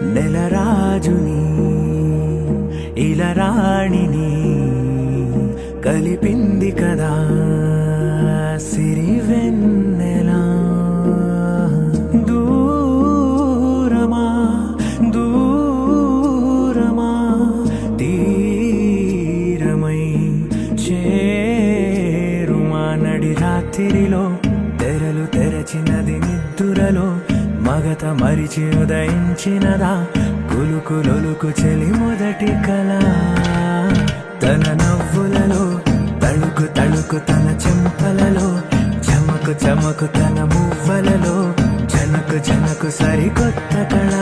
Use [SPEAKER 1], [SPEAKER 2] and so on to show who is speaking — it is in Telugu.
[SPEAKER 1] నెలరాజుని ఇలరాణిని కలిపింది కదా సిరివెన్నెలా. దూరమా దూరమా తీరమై చేరుమా నడి రాత్రిలో తెరలు తెరచినది నిద్దురలో మగత మరిచి ఉదయించినదా కులుకులొలుకు చెలి మొదటి కళ. తన నవ్వులలో తళుకు తళుకు తన చెంపలలో చమకు చమకు తన మువ్వలలో జనకు జనకు సరికొత్త కళ.